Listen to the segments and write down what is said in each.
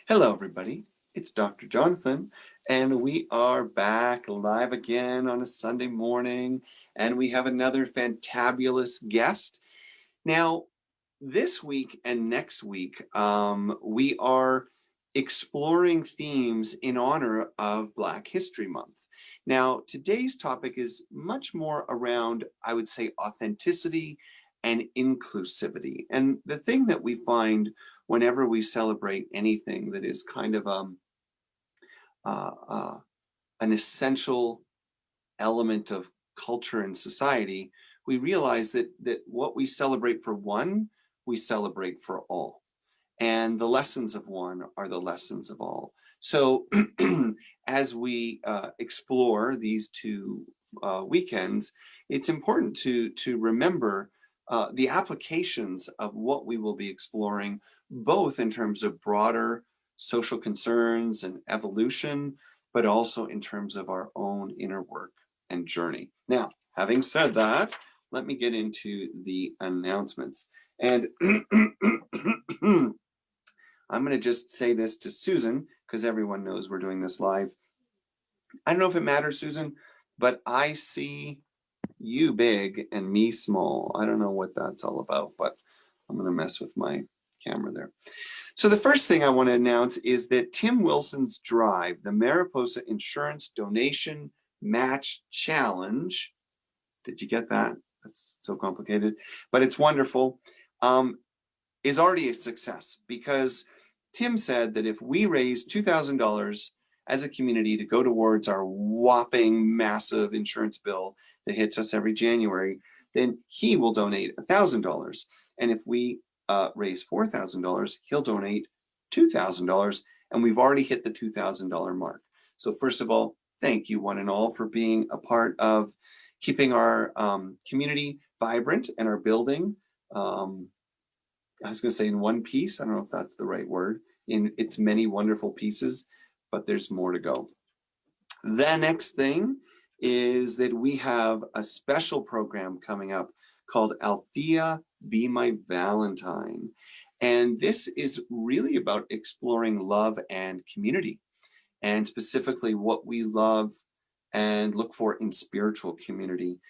Hello, everybody. It's Dr. Jonathan, and we are back live again on a Sunday morning, and we have another fantabulous guest. Now, this week and next week, we are exploring themes in honor of Black History Month. Now, today's topic is much more around, I would say, authenticity and inclusivity. And the thing that we find whenever we celebrate anything that is kind of uh, uh, an essential element of culture and society, we realize that what we celebrate for one, we celebrate for all. And the lessons of one are the lessons of all. So as we explore these two weekends, it's important to remember the applications of what we will be exploring, both in terms of broader social concerns and evolution, but also in terms of our own inner work and journey. Now, having said that, let me get into the announcements. And I'm going to just say this to Susan, because everyone knows we're doing this live. I don't know if it matters, Susan, but I see you big and me small. I don't know what that's all about, but I'm going to mess with my camera there. So the first thing I want to announce is that Tim Wilson's Drive, the Mariposa Insurance Donation Match Challenge, did you get that? That's so complicated, but it's wonderful, is already a success, because Tim said that if we raise $2,000 as a community to go towards our whopping massive insurance bill that hits us every January, then he will donate $1,000. And if we raise $4,000, he'll donate $2,000. And we've already hit the $2,000 mark. So first of all, thank you one and all for being a part of keeping our community vibrant and our building. I was going to say in one piece. I don't know if that's the right word, in its many wonderful pieces, but there's more to go. The next thing is that we have a special program coming up called Althea, Be My Valentine. And this is really about exploring love and community, and specifically what we love and look for in spiritual community.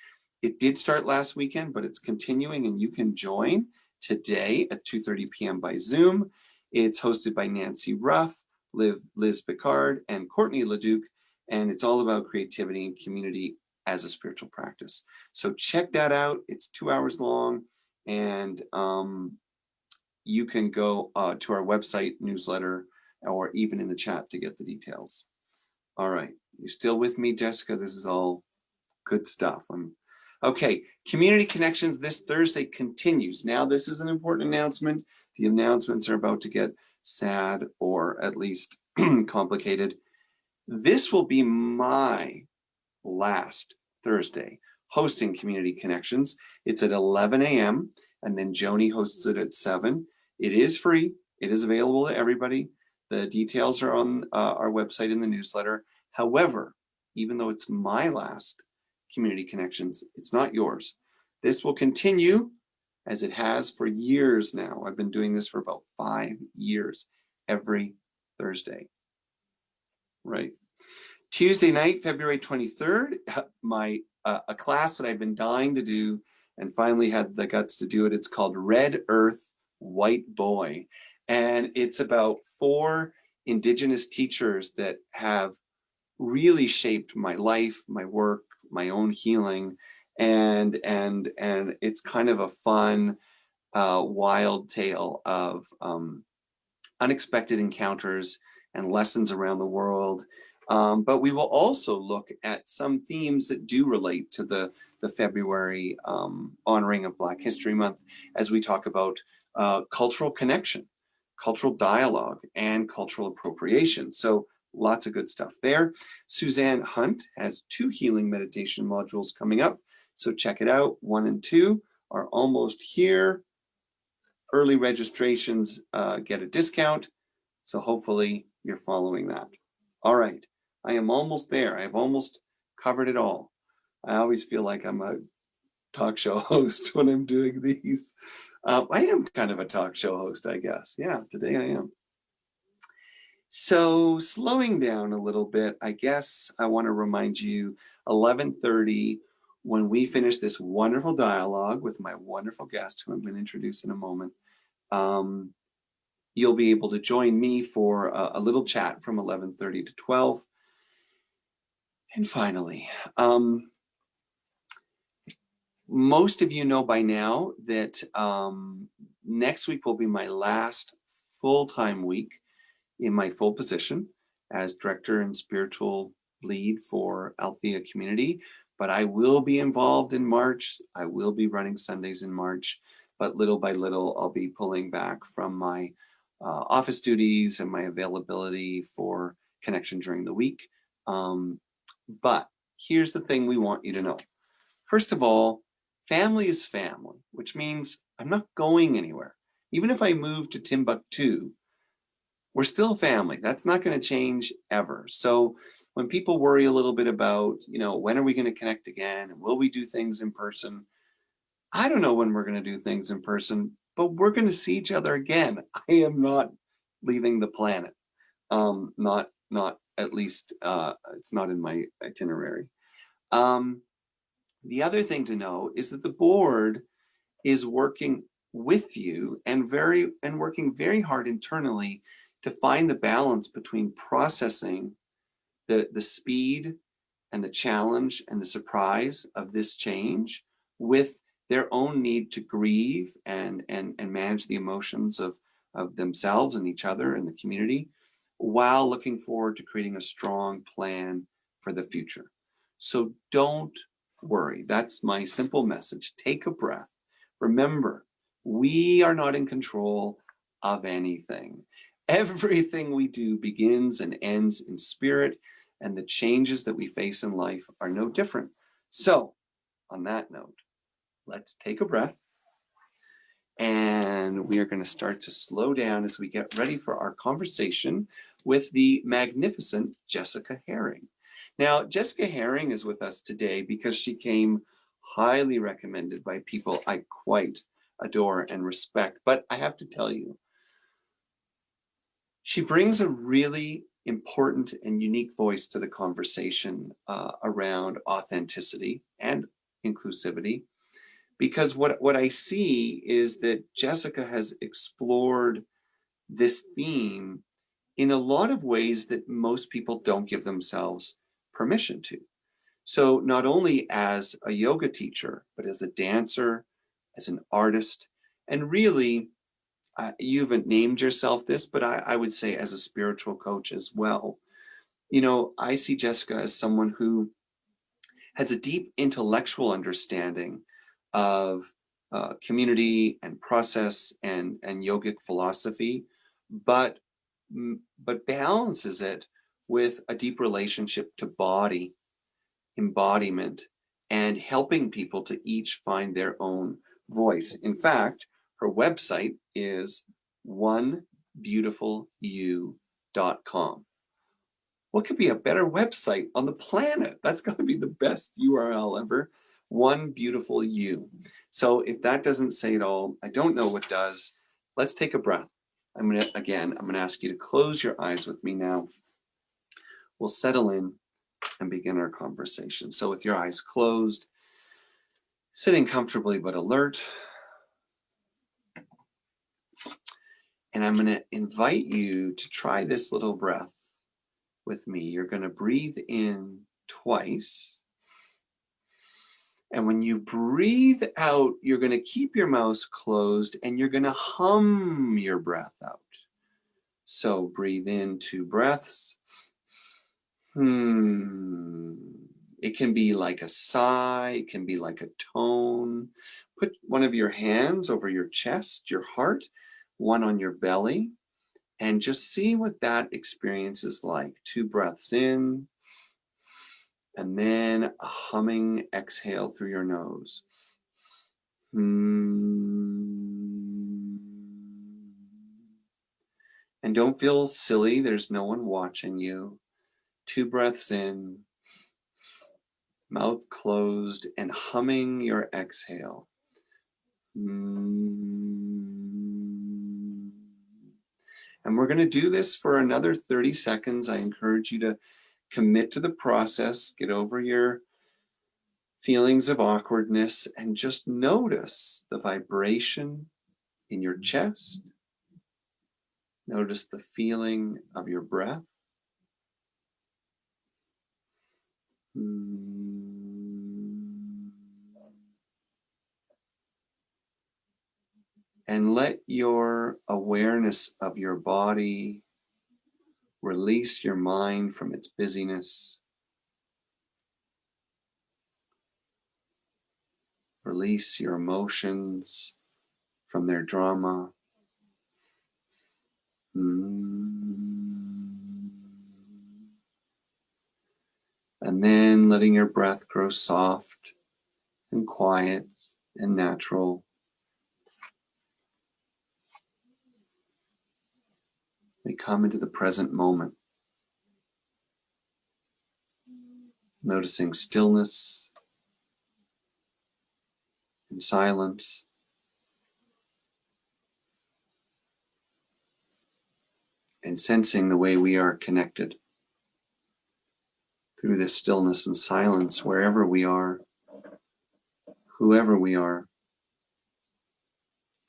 It did start last weekend, but it's continuing, and you can join today at 2:30 p.m. by Zoom. It's hosted by Nancy Ruff, Liz Picard, and Courtney LeDuc, and it's all about creativity and community as a spiritual practice. So check that out. It's 2 hours long, and you can go to our website, newsletter, or even in the chat to get the details. All right, you still with me, Jessica? This is all good stuff. Okay, Community Connections this Thursday continues. Now, this is an important announcement. The announcements are about to get sad, or at least complicated. This will be my last Thursday hosting Community Connections. It's at 11 a.m. and then Joni hosts it at 7. It is free. It is available to everybody. The details are on our website in the newsletter. However, even though it's my last Community Connections, it's not yours. This will continue as it has for years now. I've been doing this for about 5 years, every Thursday. Right. Tuesday night, February 23rd, a class that I've been dying to do and finally had the guts to do it. It's called Red Earth, White Boy. And it's about 4 Indigenous teachers that have really shaped my life, my work, my own healing, and it's kind of a fun, wild tale of unexpected encounters and lessons around the world. But we will also look at some themes that do relate to the February honoring of Black History Month, as we talk about cultural connection, cultural dialogue, and cultural appropriation. So lots of good stuff there. Suzanne Hunt has 2 healing meditation modules coming up, so check it out. 1 and 2 are almost here. Early registrations get a discount, so hopefully you're following that. All right, I am almost there. I've almost covered it all. I always feel like I'm a talk show host when I'm doing these. I am kind of a talk show host, I guess. Yeah, today I am. So slowing down a little bit, I guess I want to remind you 11:30 when we finish this wonderful dialogue with my wonderful guest who I'm going to introduce in a moment. Um, you'll be able to join me for a little chat from 11:30 to 12. And finally, most of you know by now that next week will be my last full-time week in my full position as director and spiritual lead for Althea community. But I will be involved in March. I will be running Sundays in March, but little by little, I'll be pulling back from my office duties and my availability for connection during the week. But here's the thing we want you to know. First of all, family is family, which means I'm not going anywhere. Even if I move to Timbuktu, we're still family. That's not going to change ever. So when people worry a little bit about, when are we going to connect again? And will we do things in person? I don't know when we're going to do things in person, but we're going to see each other again. I am not leaving the planet. Not at least, it's not in my itinerary. The other thing to know is that the board is working with you and working very hard internally to find the balance between processing the speed and the challenge and the surprise of this change with their own need to grieve and manage the emotions of themselves and each other and the community, while looking forward to creating a strong plan for the future. So don't worry. That's my simple message. Take a breath. Remember, we are not in control of anything. Everything we do begins and ends in spirit, and the changes that we face in life are no different. So, on that note, let's take a breath, and we are going to start to slow down as we get ready for our conversation with the magnificent Jessica Herring. Now, Jessica Herring is with us today because she came highly recommended by people I quite adore and respect. But I have to tell you, she brings a really important and unique voice to the conversation around authenticity and inclusivity. Because what I see is that Jessica has explored this theme in a lot of ways that most people don't give themselves permission to. So not only as a yoga teacher, but as a dancer, as an artist, and really, you haven't named yourself this, but I would say as a spiritual coach as well. I see Jessica as someone who has a deep intellectual understanding of community and process and yogic philosophy, but balances it with a deep relationship to body, embodiment, and helping people to each find their own voice. In fact, her website is onebeautifulyou.com. What could be a better website on the planet? That's got to be the best URL ever. One Beautiful You. So if that doesn't say it all, I don't know what does. Let's take a breath. I'm going to ask you to close your eyes with me now. We'll settle in and begin our conversation. So with your eyes closed, sitting comfortably but alert. And I'm going to invite you to try this little breath with me. You're going to breathe in twice. And when you breathe out, you're going to keep your mouth closed and you're going to hum your breath out. So breathe in 2 breaths. It can be like a sigh, it can be like a tone. Put one of your hands over your chest, your heart, one on your belly, and just see what that experience is like. 2 breaths in, and then a humming exhale through your nose. And don't feel silly, there's no one watching you. 2 breaths in, mouth closed, and humming your exhale. And And we're going to do this for another 30 seconds. I encourage you to commit to the process, get over your feelings of awkwardness, and just notice the vibration in your chest. Notice the feeling of your breath. And let your awareness of your body release your mind from its busyness. Release your emotions from their drama. And then letting your breath grow soft and quiet and natural. We come into the present moment, noticing stillness and silence, and sensing the way we are connected through this stillness and silence wherever we are, whoever we are,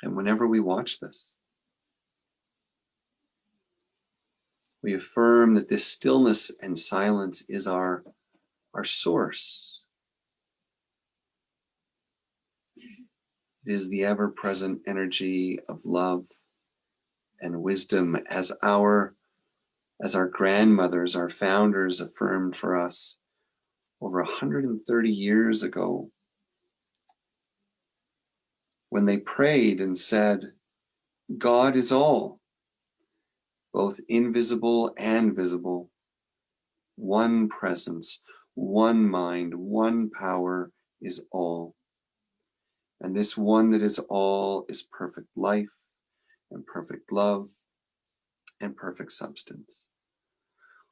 and whenever we watch this. We affirm that this stillness and silence is our source. It is the ever-present energy of love and wisdom, as our grandmothers, our founders affirmed for us over 130 years ago, when they prayed and said, God is all, both invisible and visible, one presence, one mind, one power is all. And this one that is all is perfect life and perfect love and perfect substance.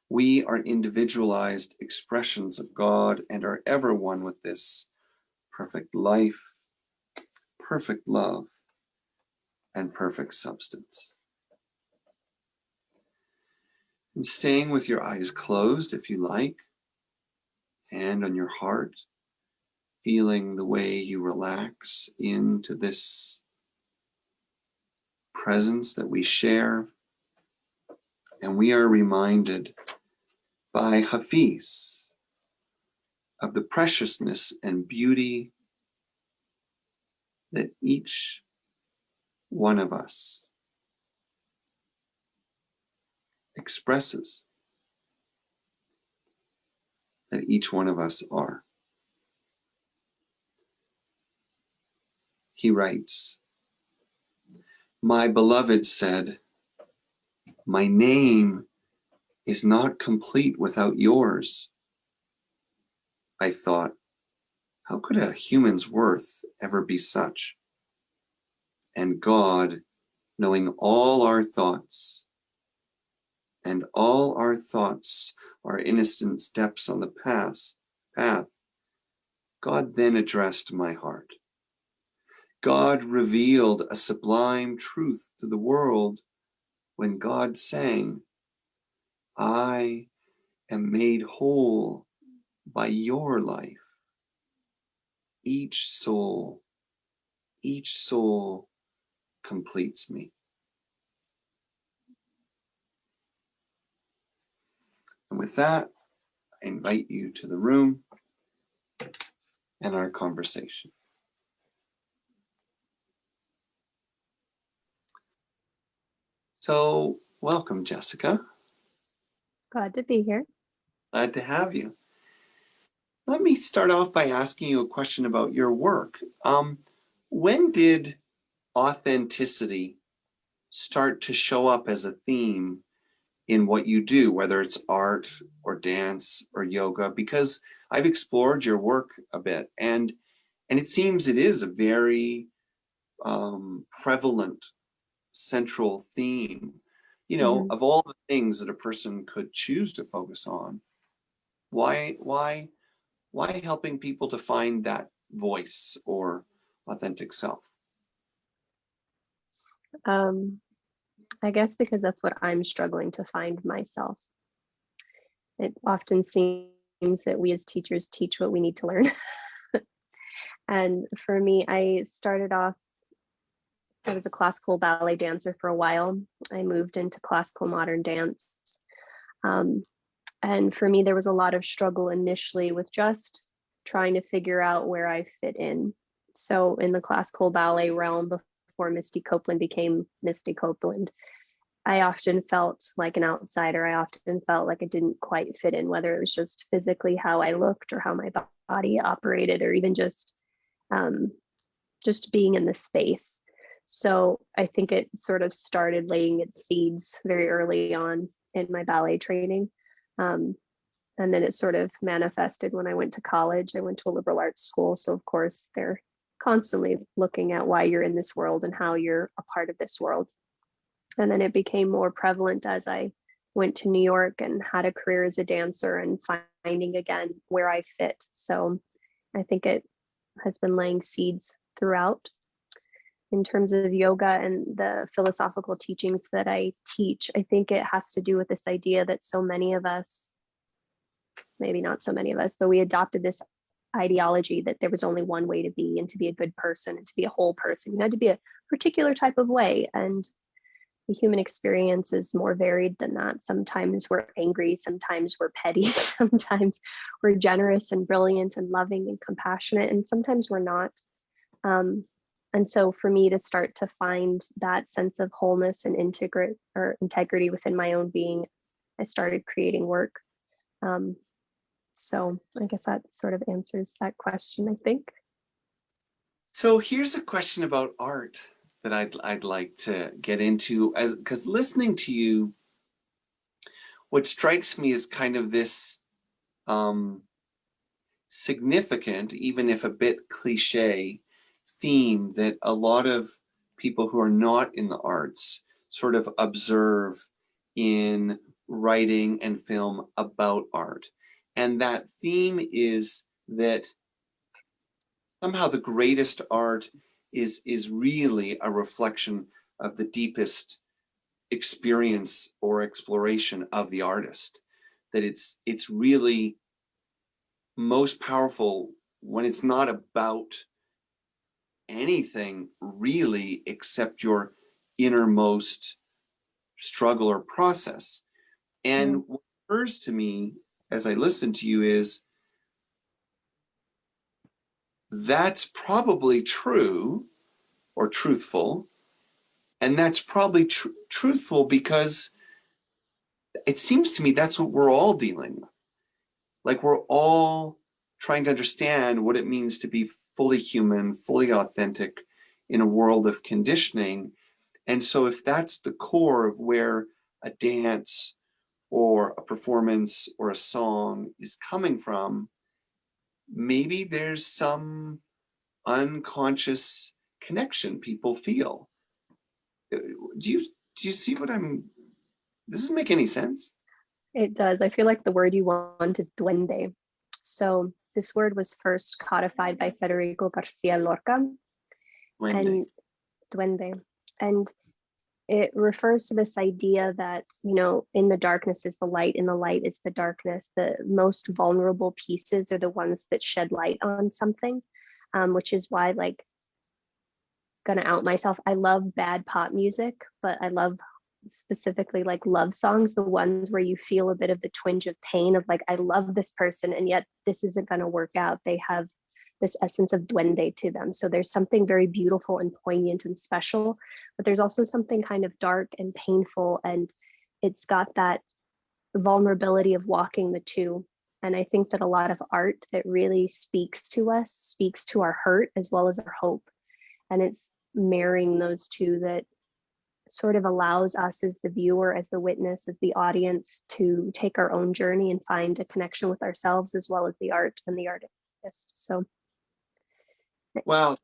We are individualized expressions of God and are ever one with this perfect life, perfect love, and perfect substance. And staying with your eyes closed, if you like, hand on your heart, feeling the way you relax into this presence that we share. And we are reminded by Hafiz of the preciousness and beauty that each one of us expresses, that each one of us are. He writes, "My beloved said, my name is not complete without yours. I thought, how could a human's worth ever be such? And God, knowing all our thoughts, and all our thoughts are innocent steps on the path, God then addressed my heart. God revealed a sublime truth to the world when God sang, I am made whole by your life. Each soul completes me." And with that, I invite you to the room and our conversation. So, welcome, Jessica. Glad to be here. Glad to have you. Let me start off by asking you a question about your work. When did authenticity start to show up as a theme in what you do, whether it's art or dance or yoga? Because I've explored your work a bit, and it seems it is a very prevalent central theme. You know, of all the things that a person could choose to focus on, why helping people to find that voice or authentic self? I guess because that's what I'm struggling to find myself. It often seems that we as teachers teach what we need to learn. And for me, I started off, I was a classical ballet dancer for a while. I moved into classical modern dance. Um, and for me, there was a lot of struggle initially with just trying to figure out where I fit in. So in the classical ballet realm, before Misty Copeland became Misty Copeland, I often felt like an outsider. I often felt like I didn't quite fit in, whether it was just physically how I looked or how my body operated, or even um, just being in the space. So I think it sort of started laying its seeds very early on in my ballet training. Um, and then it sort of manifested when I went to college. I went to a liberal arts school. So, of course, they're constantly looking at why you're in this world and how you're a part of this world. And then it became more prevalent as I went to New York and had a career as a dancer and finding again where I fit. So I think it has been laying seeds throughout. In terms of yoga and the philosophical teachings that I teach, I think it has to do with this idea that so many of us, maybe not so many of us, but we adopted this ideology that there was only one way to be, and to be a good person and to be a whole person, you had to be a particular type of way. And the human experience is more varied than that. Sometimes we're angry, sometimes we're petty, sometimes we're generous and brilliant and loving and compassionate, and sometimes we're not. Um, and so for me to start to find that sense of wholeness and integrity within my own being, I started creating work. Um, so I guess that sort of answers that question, I think. So here's a question about art that I'd like to get into, because listening to you, what strikes me is kind of this significant, even if a bit cliche, theme that a lot of people who are not in the arts sort of observe in writing and film about art. And that theme is that somehow the greatest art is really a reflection of the deepest experience or exploration of the artist. That it's really most powerful when it's not about anything really except your innermost struggle or process. Yeah. And what occurs to me as I listen to you is that's probably true or truthful. And that's probably truthful because it seems to me that's what we're all dealing with. Like we're all trying to understand what it means to be fully human, fully authentic in a world of conditioning. And so if that's the core of where a dance or a performance or a song is coming from, maybe there's some unconscious connection people feel. Do you do you see what I'm does this make any sense? It does. I feel like the word you want is duende. So this word was first codified by Federico Garcia Lorca, Duende. and duende. And it refers to this idea that, in the darkness is the light, in the light is the darkness. The most vulnerable pieces are the ones that shed light on something, which is why, like, gonna out myself. I love bad pop music, but I love specifically like love songs, the ones where you feel a bit of the twinge of pain of like, I love this person and yet this isn't going to work out. They have this essence of duende to them. So there's something very beautiful and poignant and special, but there's also something kind of dark and painful. And it's got that vulnerability of walking the two. And I think that a lot of art that really speaks to us speaks to our hurt as well as our hope. And it's marrying those two that sort of allows us as the viewer, as the witness, as the audience to take our own journey and find a connection with ourselves as well as the art and the artist. So, Well,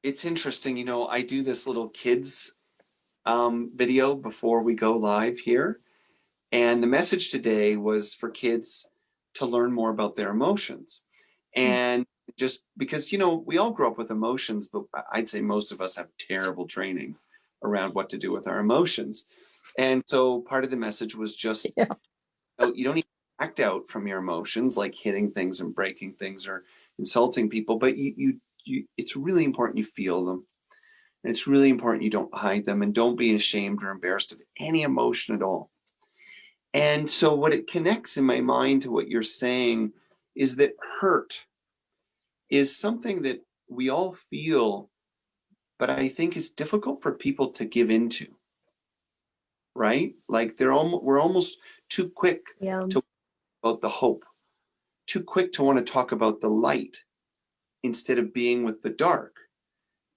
it's interesting. I do this little kids video before we go live here. And the message today was for kids to learn more about their emotions. And just because, we all grow up with emotions, but I'd say most of us have terrible training around what to do with our emotions. And so part of the message was just, Yeah. you don't need to act out from your emotions, like hitting things and breaking things or insulting people, but it's really important you feel them. And it's really important you don't hide them, and don't be ashamed or embarrassed of any emotion at all. And so what it connects in my mind to what you're saying is that hurt is something that we all feel, but I think is difficult for people to give into, right? Like we're almost too quick Yeah. to about the hope, too quick to want to talk about the light instead of being with the dark.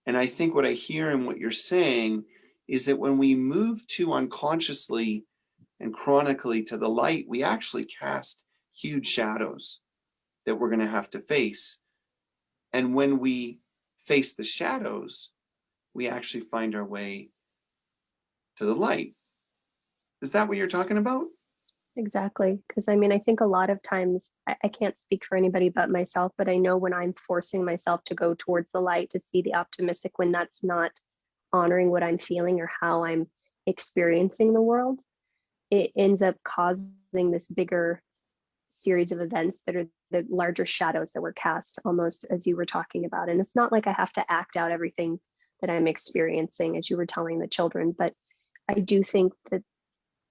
And I think what I hear in what you're saying is that when we move too unconsciously and chronically to the light, we actually cast huge shadows that we're going to have to face. And when we face the shadows, we actually find our way to the light. Is that what you're talking about? Exactly. Because I mean, I think a lot of times, I can't speak for anybody but myself, but I know when I'm forcing myself to go towards the light, to see the optimistic, when that's not honoring what I'm feeling or how I'm experiencing the world, it ends up causing this bigger series of events that are the larger shadows that were cast, almost as you were talking about. And it's not like I have to act out everything that I'm experiencing, as you were telling the children, but I do think that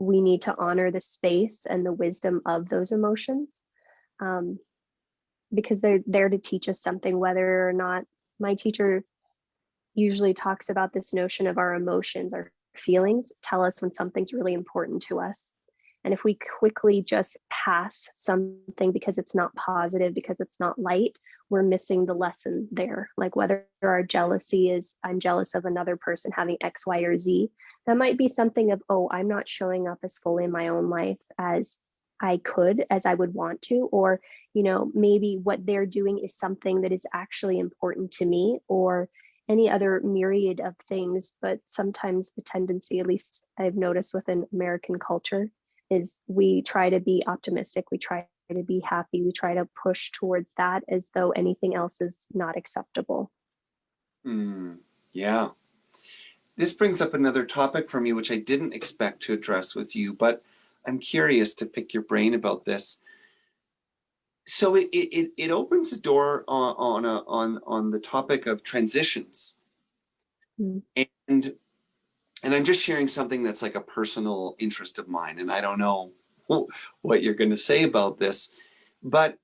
we need to honor the space and the wisdom of those emotions, um, because they're there to teach us something. Whether or not, my teacher usually talks about this notion of our emotions, our feelings tell us when something's really important to us. And if we quickly just pass something because it's not positive, because it's not light, we're missing the lesson there. Like whether our jealousy is, I'm jealous of another person having X, Y, or Z, that might be something of, oh, I'm not showing up as fully in my own life as I could, as I would want to. Or, maybe what they're doing is something that is actually important to me, or any other myriad of things. But sometimes the tendency, at least I've noticed within American culture, is we try to be optimistic, we try to be happy, we try to push towards that as though anything else is not acceptable. Yeah. This brings up another topic for me, which I didn't expect to address with you, but I'm curious to pick your brain about this. So it opens the door on the topic of transitions, Mm. and I'm just sharing something that's like a personal interest of mine, and I don't know what you're going to say about this, but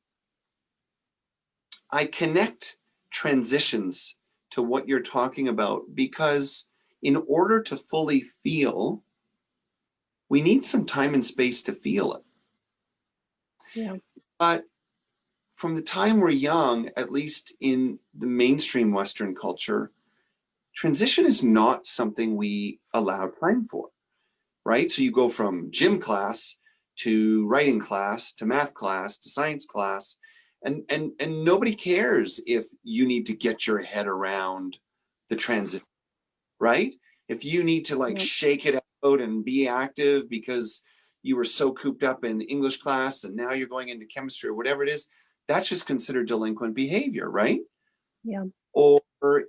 I connect transitions to what you're talking about because in order to fully feel, we need some time and space to feel it. Yeah. But from the time we're young, at least in the mainstream Western culture, transition is not something we allow time for, right? So you go from gym class to writing class to math class to science class, and nobody cares if you need to get your head around the transition, right? If you need to like Yeah. shake it out and be active because you were so cooped up in English class and now you're going into chemistry or whatever it is, that's just considered delinquent behavior, right? Yeah. Or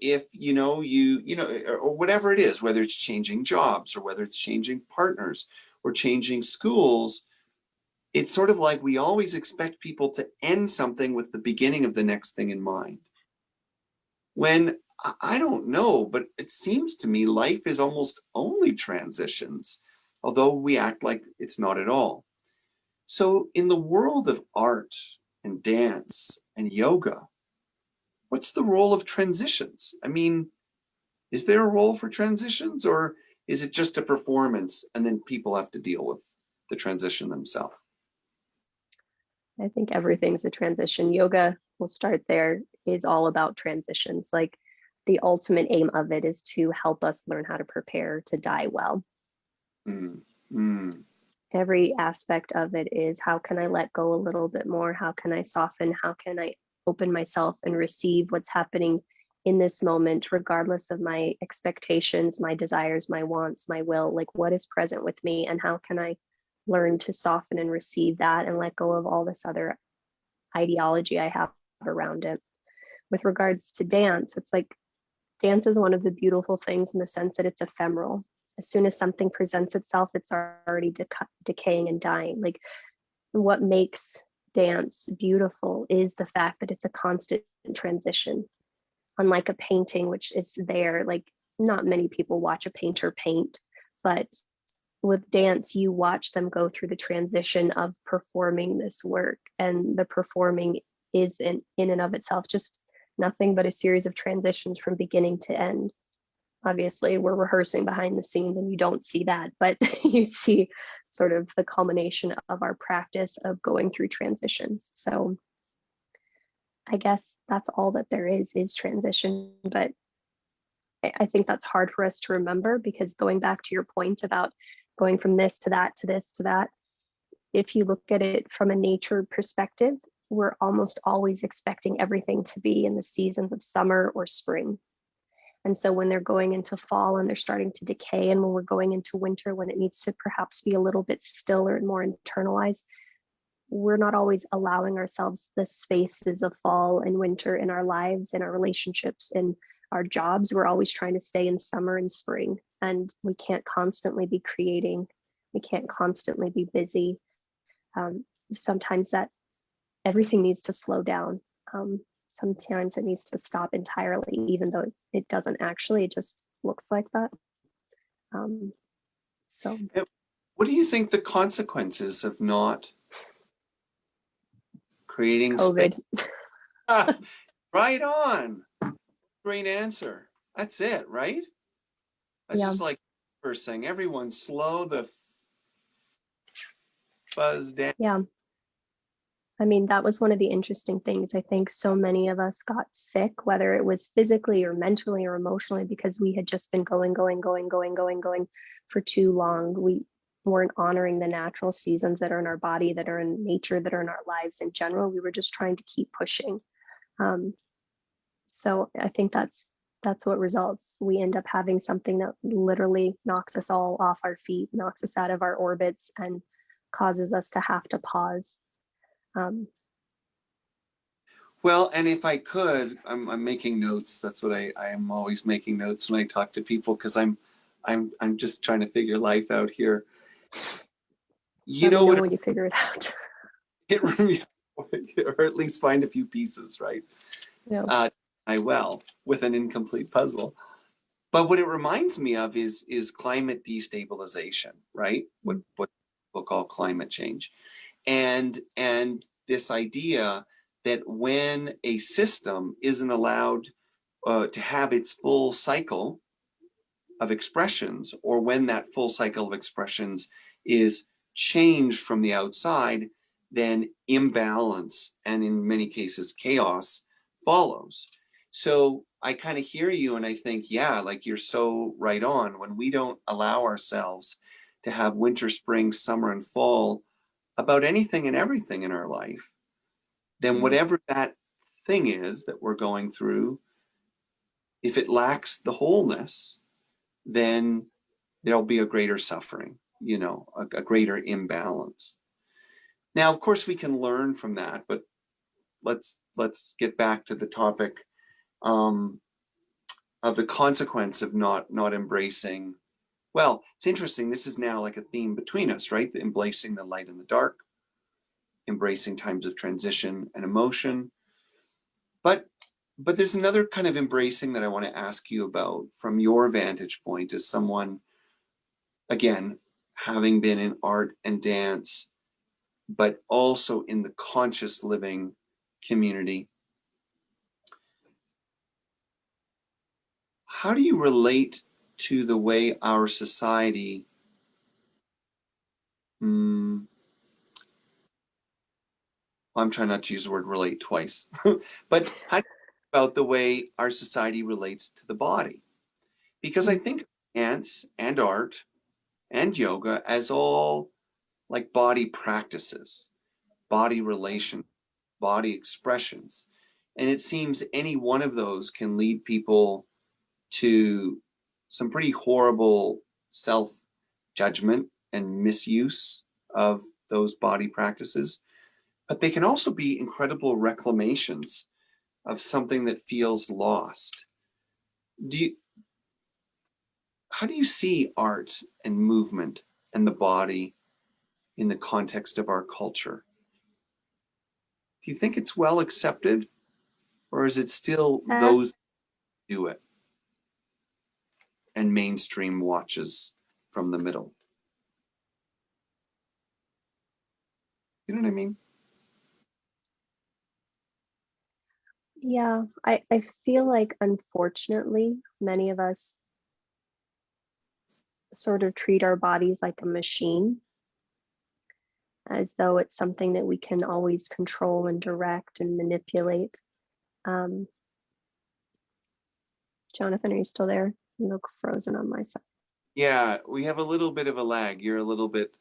if or whatever it is, whether it's changing jobs or whether it's changing partners or changing schools, it's sort of like we always expect people to end something with the beginning of the next thing in mind. When I don't know, but it seems to me life is almost only transitions, although we act like it's not at all. So, in the world of art and dance and yoga, what's the role of transitions? I mean, is there a role for transitions, or is it just a performance and then people have to deal with the transition themselves? I think everything's a transition. Yoga, we'll start there, is all about transitions. Like the ultimate aim of it is to help us learn how to prepare to die well. Mm, mm, Every aspect of it is, how can I let go a little bit more? How can I soften? How can I open myself and receive what's happening in this moment, regardless of my expectations, my desires, my wants, my will? Like, what is present with me, and how can I learn to soften and receive that and let go of all this other ideology I have around it? With regards to dance, it's like Dance is one of the beautiful things in the sense that it's ephemeral. As soon as something presents itself, it's already decaying and dying. Like, what makes dance beautiful is the fact that it's a constant transition. Unlike a painting, which is there, like, not many people watch a painter paint, but with dance, you watch them go through the transition of performing this work, and the performing is in and of itself just nothing but a series of transitions from beginning to end. Obviously, we're rehearsing behind the scenes and you don't see that, but you see sort of the culmination of our practice of going through transitions. So I guess that's all that there is transition. But I think that's hard for us to remember, because going back to your point about going from this to that to this to that, if you look at it from a nature perspective, we're almost always expecting everything to be in the seasons of summer or spring. And so when they're going into fall and they're starting to decay, and when we're going into winter, when it needs to perhaps be a little bit stiller and more internalized, we're not always allowing ourselves the spaces of fall and winter in our lives, in our relationships, in our jobs. We're always trying to stay in summer and spring, and we can't constantly be creating. We can't constantly be busy. Sometimes that everything needs to slow down. Sometimes it needs to stop entirely, even though it doesn't actually, it just looks like that. So What do you think the consequences of not creating space? COVID. Right on. Great answer. That's it, right? That's Yeah. just like first saying, everyone slow the fuzz down. Yeah. I mean, that was one of the interesting things. I think so many of us got sick, whether it was physically or mentally or emotionally, because we had just been going for too long. We weren't honoring the natural seasons that are in our body, that are in nature, that are in our lives in general. We were just trying to keep pushing. So I think that's what results. We end up having something that literally knocks us all off our feet, knocks us out of our orbits, and causes us to have to pause. Well, and if I could, I'm making notes. That's what I am always making notes when I talk to people, because I'm just trying to figure life out here. You Let know me know what? when you figure it out. Or at least find a few pieces, right? Yeah. I will, with an incomplete puzzle. But what it reminds me of is climate destabilization, right? What we'll call climate change, and this idea that when a system isn't allowed to have its full cycle of expressions, or when that full cycle of expressions is changed from the outside, then imbalance, and in many cases chaos, follows. So I kind of hear you and I think, yeah, like you're so right on. When we don't allow ourselves to have winter, spring, summer, and fall about anything and everything in our life, then whatever that thing is that we're going through, if it lacks the wholeness, then there'll be a greater suffering, a greater imbalance. Now, of course, we can learn from that, but let's get back to the topic of the consequence of not embracing. Well, it's interesting. This is now like a theme between us, right? The embracing the light and the dark, embracing times of transition and emotion. But there's another kind of embracing that I want to ask you about from your vantage point as someone, again, having been in art and dance, but also in the conscious living community. How do you relate to the way our society, I'm trying not to use the word relate twice, but how do you think about the way our society relates to the body? Because I think dance and art and yoga as all like body practices, body relation, body expressions. And it seems any one of those can lead people to some pretty horrible self-judgment and misuse of those body practices. But they can also be incredible reclamations of something that feels lost. do you, how do you see art and movement and the body in the context of our culture? Do you think it's well accepted, or is it still those That's who do it and mainstream watches from the middle? You know what I mean? Yeah, I feel like unfortunately many of us sort of treat our bodies like a machine, as though it's something that we can always control and direct and manipulate. Um, Jonathan, are you still there? You look frozen on my side. Yeah, we have a little bit of a lag. You're a little bit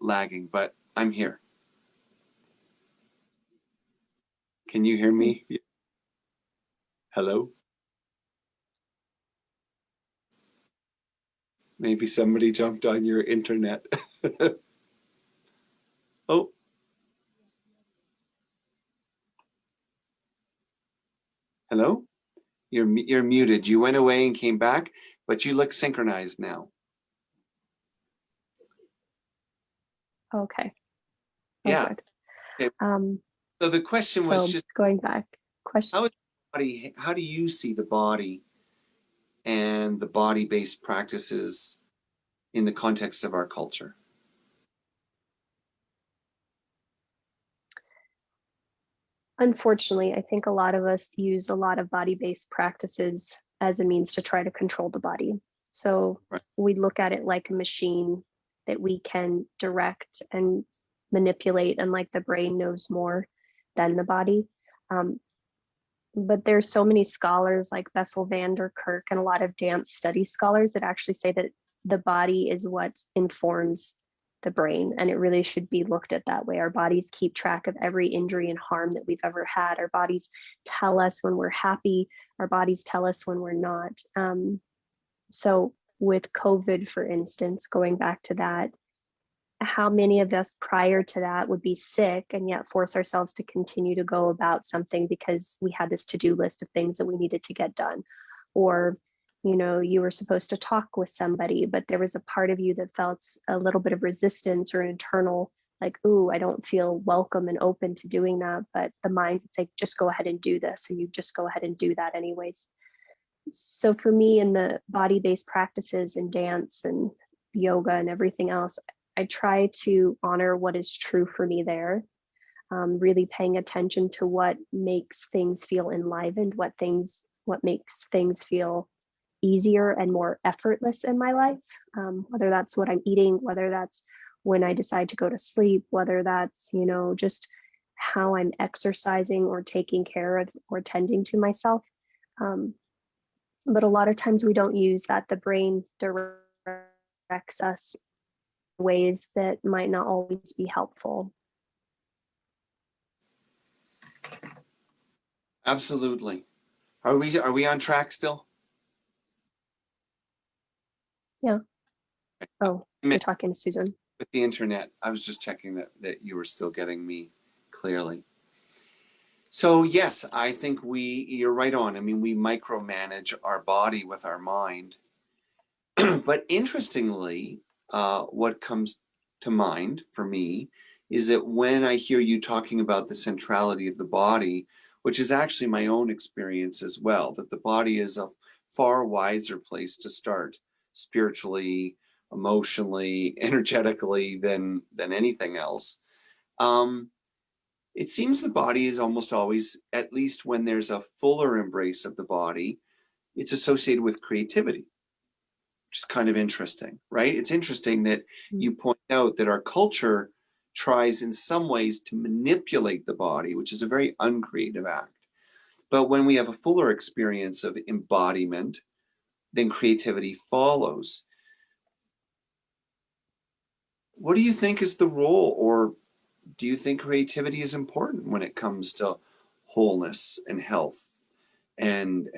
lagging, but I'm here. Can you hear Hmm. me? Hello? Maybe somebody jumped on your internet. Oh, hello? You're muted. You went away and came back, but you look synchronized now. Okay. Oh, Yeah. good. Okay. Um, So the question was so just going back, question. how is the body, how do you see the body and the body-based practices in the context of our culture? Unfortunately, I think a lot of us use a lot of body-based practices as a means to try to control the body. So Right. we look at it like a machine that we can direct and manipulate, and like the brain knows more than the body. Um, but there's so many scholars like Bessel van der Kolk and a lot of dance study scholars that actually say that the body is what informs the brain, and it really should be looked at that way. Our bodies keep track of every injury and harm that we've ever had. Our bodies tell us when we're happy. Our bodies tell us when we're not. So with COVID, for instance, going back to that, how many of us prior to that would be sick and yet force ourselves to continue to go about something because we had this to-do list of things that we needed to get done? Or, you know, you were supposed to talk with somebody, but there was a part of you that felt a little bit of resistance or internal, like, ooh, I don't feel welcome and open to doing that. But the mind would say, just go ahead and do this. And you just go ahead and do that anyways. So for me, in the body-based practices and dance and yoga and everything else, I try to honor what is true for me there, really paying attention to what makes things feel enlivened, what makes things feel easier and more effortless in my life, whether that's what I'm eating, whether that's when I decide to go to sleep, whether that's, you know, just how I'm exercising or taking care of or tending to myself. Um, but a lot of times we don't use that. The brain directs us in ways that might not always be helpful. Absolutely. Are we on track still? Yeah. Oh, I you're meant talking to Susan. with the internet. I was just checking that you were still getting me clearly. So yes, I think you're right on. I mean, we micromanage our body with our mind. But interestingly, what comes to mind for me is that when I hear you talking about the centrality of the body, which is actually my own experience as well, that the body is a far wiser place to start spiritually, emotionally, energetically than anything else. Um, it seems the body is almost always, at least when there's a fuller embrace of the body, it's associated with creativity, which is kind of interesting, right? It's interesting that Mm. you point out that our culture tries in some ways to manipulate the body, which is a very uncreative act. But when we have a fuller experience of embodiment, then creativity follows. What do you think is the role, or do you think creativity is important when it comes to wholeness and health and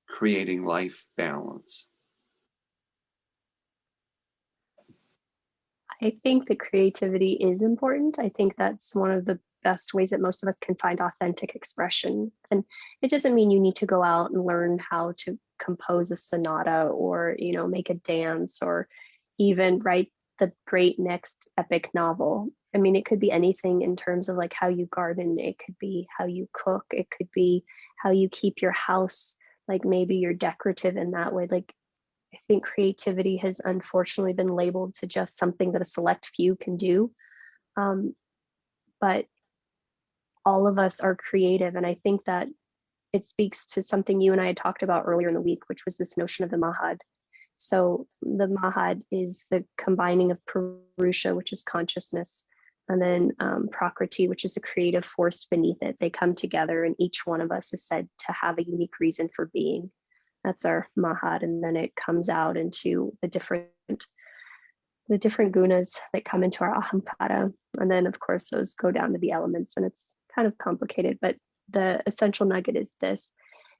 creating life balance? I think that creativity is important. I think that's one of the best ways that most of us can find authentic expression. And it doesn't mean you need to go out and learn how to compose a sonata or, make a dance or even write the great next epic novel. I mean, it could be anything in terms of like how you garden, it could be how you cook, it could be how you keep your house, like maybe you're decorative in that way. Like I think creativity has unfortunately been labeled to just something that a select few can do. But all of us are creative. And I think that it speaks to something you and I had talked about earlier in the week, which was this notion of the Mahad. So the Mahad is the combining of Purusha, which is consciousness, and then Prakriti, which is a creative force beneath it. They come together, and each one of us is said to have a unique reason for being. That's our Mahad, and then it comes out into the different gunas that come into our Ahamkara, and then of course those go down to the elements, and it's kind of complicated. But the essential nugget is this: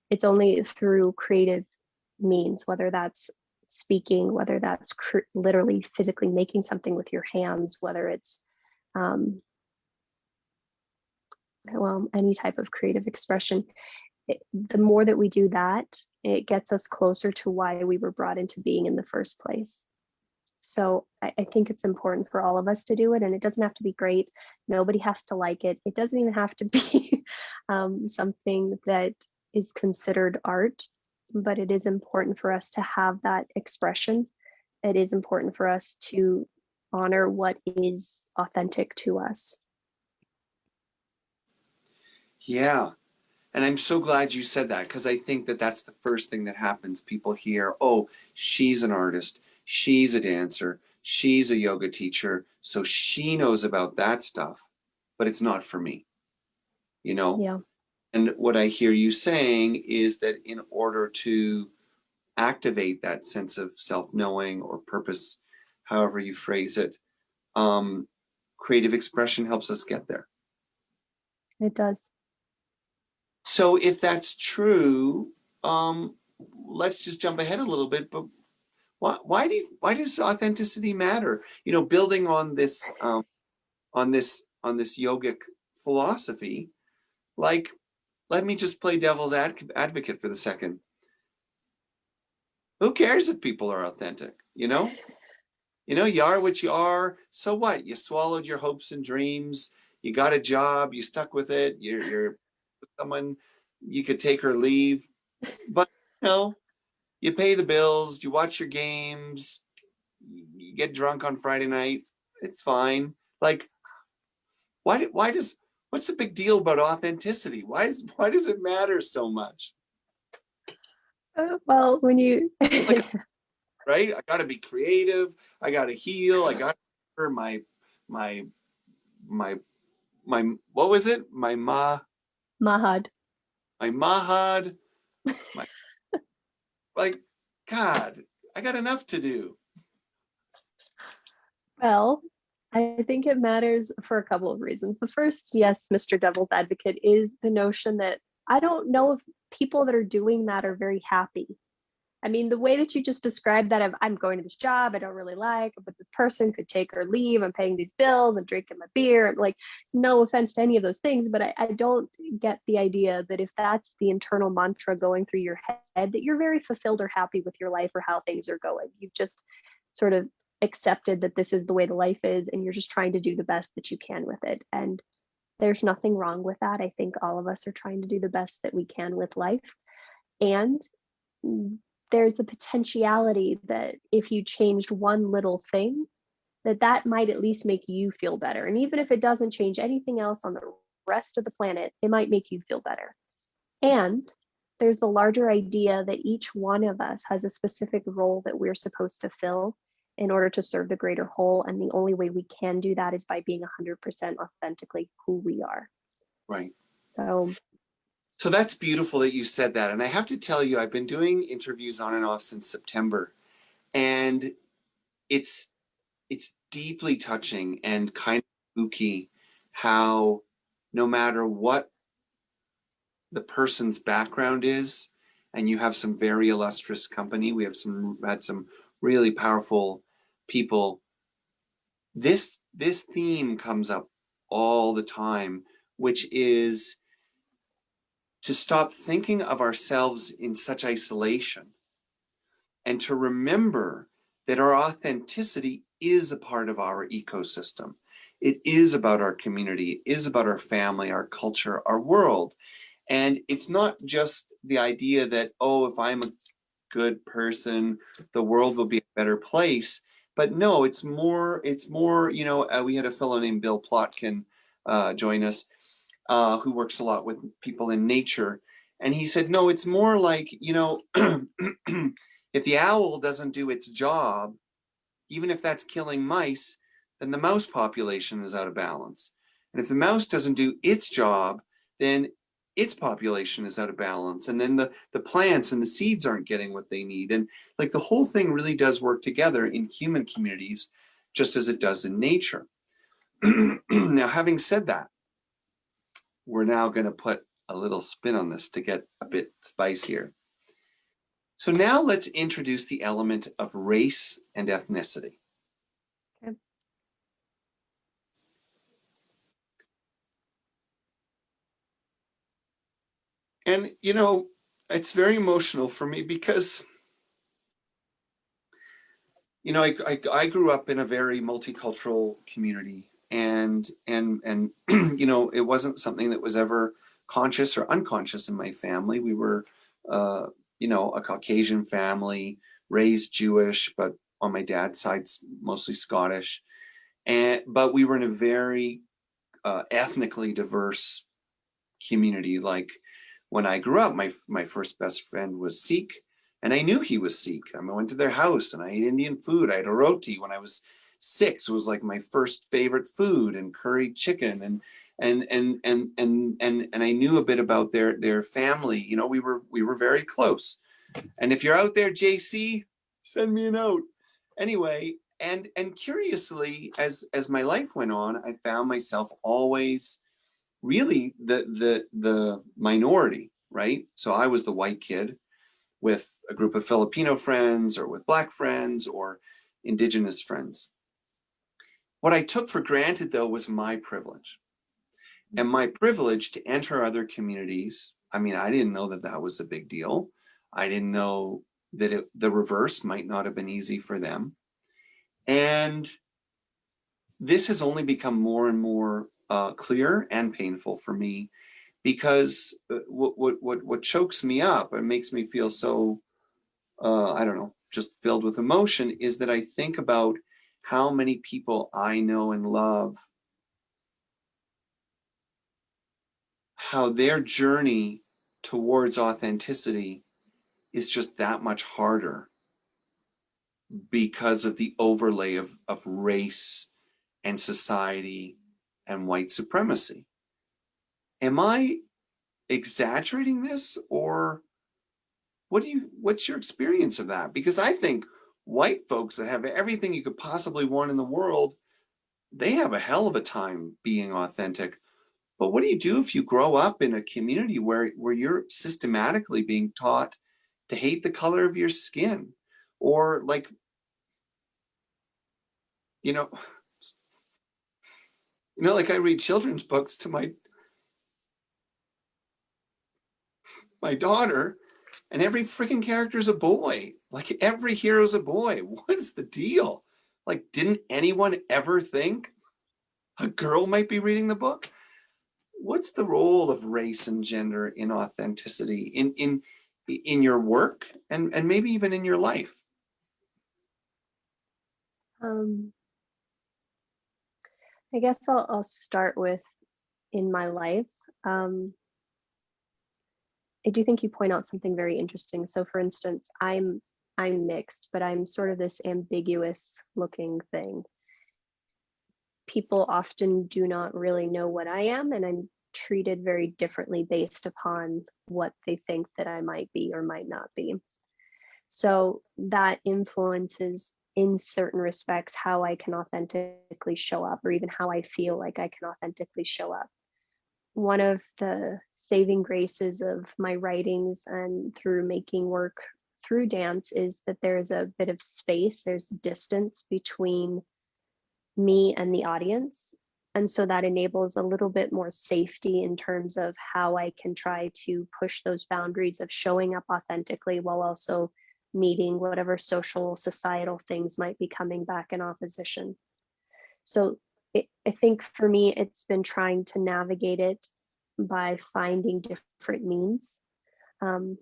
it's only through creative means, whether that's speaking, whether that's literally physically making something with your hands, whether it's any type of creative expression. The more that we do that, it gets us closer to why we were brought into being in the first place. So I think it's important for all of us to do it, and it doesn't have to be great. Nobody has to like it. It doesn't even have to be something that is considered art, but it is important for us to have that expression. It is important for us to honor what is authentic to us. Yeah. And I'm so glad you said that, because I think that that's the first thing that happens. People hear, oh, she's an artist, she's a dancer, she's a yoga teacher, so she knows about that stuff, but it's not for me, Yeah. And what I hear you saying is that in order to activate that sense of self-knowing or purpose, however you phrase it, creative expression helps us get there. It does. So if that's true, let's just jump ahead a little bit. But why does authenticity matter? Building on this yogic philosophy, like, let me just play devil's advocate for the second. Who cares if people are authentic? You are what you are. So what? You swallowed your hopes and dreams. You got a job. You stuck with it. You're someone, you could take or leave. But you pay the bills. You watch your games. You get drunk on Friday night. It's fine. Like, what's the big deal about authenticity? Why does it matter so much? Well, when you Like, right? I got to be creative. I got to heal. I got to my my what was it? Mahad. My mahad. My like, God, I got enough to do. Well, I think it matters for a couple of reasons. The first, yes, Mr. Devil's Advocate, is the notion that I don't know if people that are doing that are very happy. I mean, the way that you just described that of I'm going to this job I don't really like, but this person could take or leave, I'm paying these bills, I'm drinking my beer, like, no offense to any of those things, but I don't get the idea that if that's the internal mantra going through your head, that you're very fulfilled or happy with your life or how things are going. You've just sort of accepted that this is the way the life is, and you're just trying to do the best that you can with it. And there's nothing wrong with that. I think all of us are trying to do the best that we can with life. And there's a potentiality that if you changed one little thing, that might at least make you feel better. And even if it doesn't change anything else on the rest of the planet, it might make you feel better. And there's the larger idea that each one of us has a specific role that we're supposed to fill in order to serve the greater whole. And the only way we can do that is by being 100% authentically who we are. Right. So that's beautiful that you said that. And I have to tell you, I've been doing interviews on and off since September, and it's deeply touching and kind of spooky how no matter what the person's background is, and you have some very illustrious company, we have had some really powerful people. This theme comes up all the time which is to stop thinking of ourselves in such isolation and to remember that our authenticity is a part of our ecosystem. It is about our community, it is about our family, our culture, our world. And it's not just the idea that, oh, if I'm a good person, the world will be a better place. But no, it's more, we had a fellow named Bill Plotkin join us, who works a lot with people in nature. And he said, no, it's more like, if the owl doesn't do its job, even if that's killing mice, then the mouse population is out of balance. And if the mouse doesn't do its job, then its population is out of balance. And then the plants and the seeds aren't getting what they need. And like the whole thing really does work together in human communities, just as it does in nature. Now, having said that, we're now going to put a little spin on this to get a bit spicier. So now let's introduce the element of race and ethnicity. Okay. And, it's very emotional for me because, I grew up in a very multicultural community, and it wasn't something that was ever conscious or unconscious in my family. We were, a Caucasian family, raised Jewish, but on my dad's side, mostly Scottish. But we were in a very ethnically diverse community. Like when I grew up, my first best friend was Sikh, and I knew he was Sikh. I went to their house and I ate Indian food. I had a roti when I was 6. It was like my first favorite food, and curried chicken, and I knew a bit about their family. We were very close. And if you're out there, JC, send me a note. Anyway, and curiously, as my life went on, I found myself always really the minority, right? So I was the white kid with a group of Filipino friends, or with Black friends, or Indigenous friends. What I took for granted, though, was my privilege. And my privilege to enter other communities, I didn't know that that was a big deal. I didn't know that the reverse might not have been easy for them. And this has only become more and more clear and painful for me, because what chokes me up and makes me feel so I don't know, just filled with emotion, is that I think about how many people I know and love, how their journey towards authenticity is just that much harder because of the overlay of race and society and white supremacy. Am I exaggerating this, or what's your experience of that? Because I think white folks that have everything you could possibly want in the world, they have a hell of a time being authentic. But what do you do if you grow up in a community where you're systematically being taught to hate the color of your skin? Or like, you know, like I read children's books to my daughter, and every freaking character is a boy. Like every hero's a boy. What is the deal? Like, didn't anyone ever think a girl might be reading the book? What's the role of race and gender in authenticity in your work, and maybe even in your life? Um, I guess I'll start with in my life. Um, I do think you point out something very interesting. So for instance, I'm mixed, but I'm sort of this ambiguous looking thing. People often do not really know what I am, and I'm treated very differently based upon what they think that I might be or might not be. So that influences in certain respects how I can authentically show up, or even how I feel like I can authentically show up. One of the saving graces of my writings and through making work through dance is that there's a bit of space, there's distance between me and the audience. And so that enables a little bit more safety in terms of how I can try to push those boundaries of showing up authentically while also meeting whatever social, societal things might be coming back in opposition. So I think for me, it's been trying to navigate it by finding different means. Um,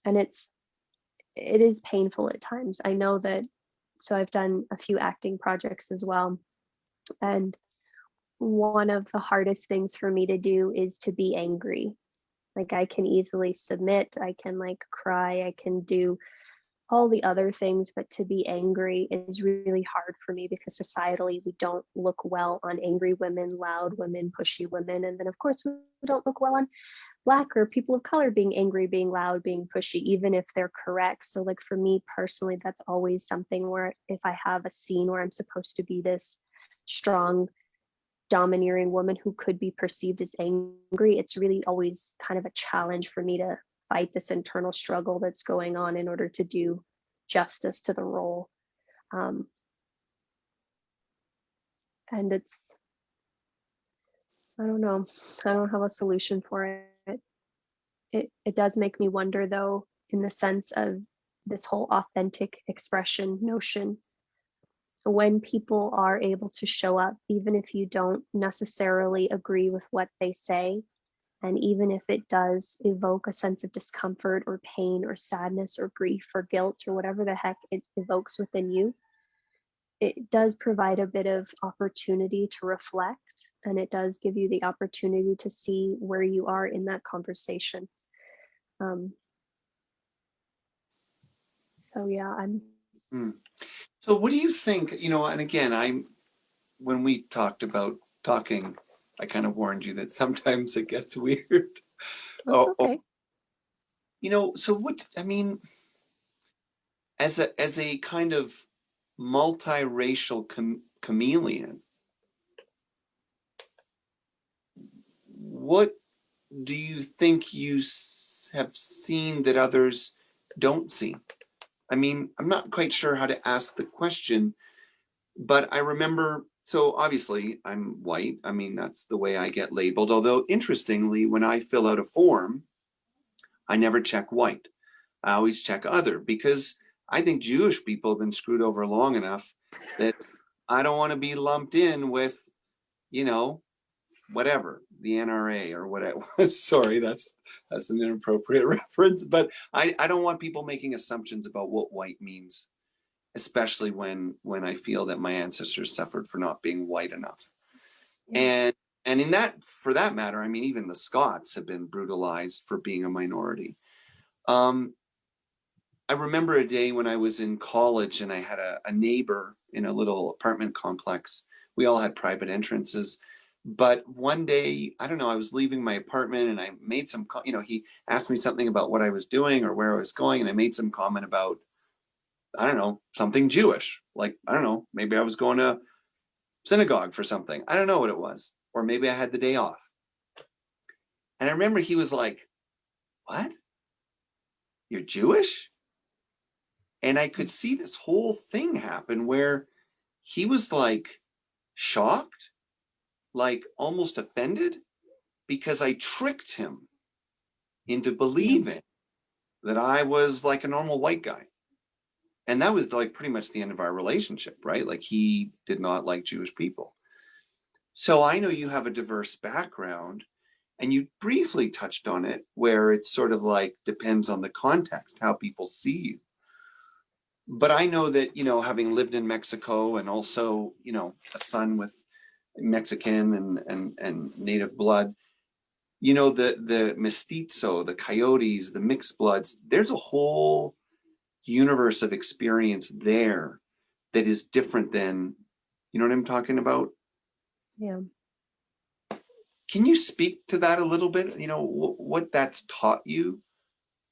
and it is painful at times. I know that, so I've done a few acting projects as well. And one of the hardest things for me to do is to be angry. Like I can easily submit, I can like cry, I can do all the other things, but to be angry is really hard for me because societally we don't look well on angry women, loud women, pushy women. And then of course we don't look well on Black or people of color being angry, being loud, being pushy, even if they're correct. So like for me personally, that's always something where if I have a scene where I'm supposed to be this strong, domineering woman who could be perceived as angry, it's really always kind of a challenge for me to fight this internal struggle that's going on in order to do justice to the role. Um, and it's, I don't know, I don't have a solution for it. It does make me wonder though, in the sense of this whole authentic expression notion, when people are able to show up, even if you don't necessarily agree with what they say, and even if it does evoke a sense of discomfort or pain or sadness or grief or guilt or whatever the heck it evokes within you, it does provide a bit of opportunity to reflect. And it does give you the opportunity to see where you are in that conversation. Um, so yeah, I'm. Hmm. So what do you think, and again, when we talked about talking, I kind of warned you that sometimes it gets weird. That's Oh, okay. so what, I mean, as a kind of multiracial chameleon, what do you think you have seen that others don't see? I mean, I'm not quite sure how to ask the question, but I remember, so obviously I'm white. I mean, that's the way I get labeled. Although, interestingly, when I fill out a form, I never check white. I always check other because I think Jewish people have been screwed over long enough that I don't want to be lumped in with, you know, whatever, the NRA or whatever. Sorry, that's an inappropriate reference, but I don't want people making assumptions about what white means, especially when I feel that my ancestors suffered for not being white enough. Yeah. And in that, for that matter, I mean, even the Scots have been brutalized for being a minority. Um, I remember a day when I was in college and I had a neighbor in a little apartment complex. We all had private entrances. But one day, I don't know, I was leaving my apartment and I made some, he asked me something about what I was doing or where I was going. And I made some comment about, I don't know, something Jewish. Like, I don't know, maybe I was going to synagogue for something. I don't know what it was. Or maybe I had the day off. And I remember he was like, "What? You're Jewish?" And I could see this whole thing happen where he was like shocked, like almost offended, because I tricked him into Yeah. believing that I was like a normal white guy. And that was like pretty much the end of our relationship, right? Like he did not like Jewish people. So I know you have a diverse background and you briefly touched on it where it's sort of like depends on the context, how people see you. But I know that, having lived in Mexico and also, a son with Mexican and native blood, the mestizo, the coyotes, the mixed bloods, there's a whole universe of experience there that is different than, you know what I'm talking about? Yeah. Can you speak to that a little bit? What that's taught you,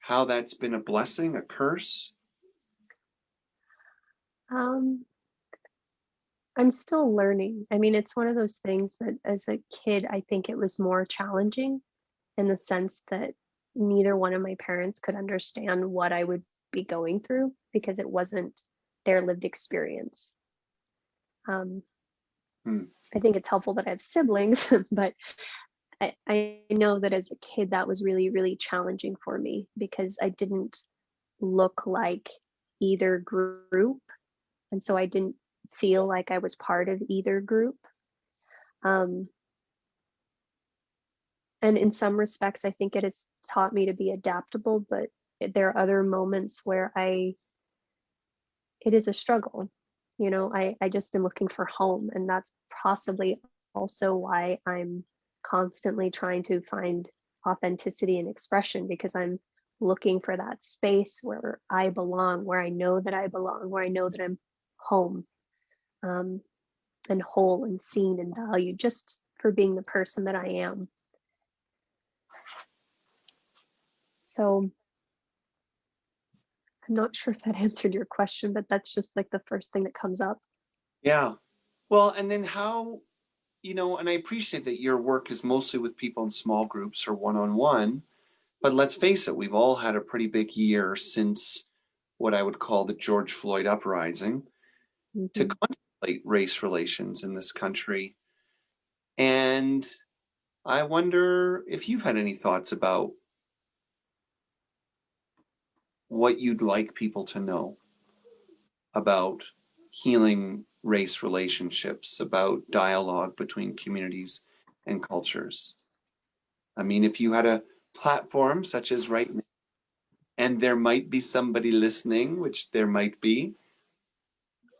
how that's been a blessing, a curse? Um, I'm still learning. I mean, it's one of those things that as a kid, I think it was more challenging in the sense that neither one of my parents could understand what I would be going through because it wasn't their lived experience. Um, Hmm. I think it's helpful that I have siblings, but I know that as a kid, that was really, really challenging for me because I didn't look like either group. And so I didn't feel like I was part of either group. Um, and in some respects, I think it has taught me to be adaptable, but there are other moments where it is a struggle. I just am looking for home, and that's possibly also why I'm constantly trying to find authenticity and expression, because I'm looking for that space where I belong, where I know that I belong, where I know that I'm home, um, and whole and seen and valued just for being the person that I am. So I'm not sure if that answered your question, but that's just like the first thing that comes up. Yeah. Well, and then how, and I appreciate that your work is mostly with people in small groups or one on one, but let's face it, we've all had a pretty big year since what I would call the George Floyd uprising to Hmm. contemplate race relations in this country. And I wonder if you've had any thoughts about what you'd like people to know about healing race relationships, about dialogue between communities and cultures. I mean, if you had a platform such as right now, and there might be somebody listening, which there might be,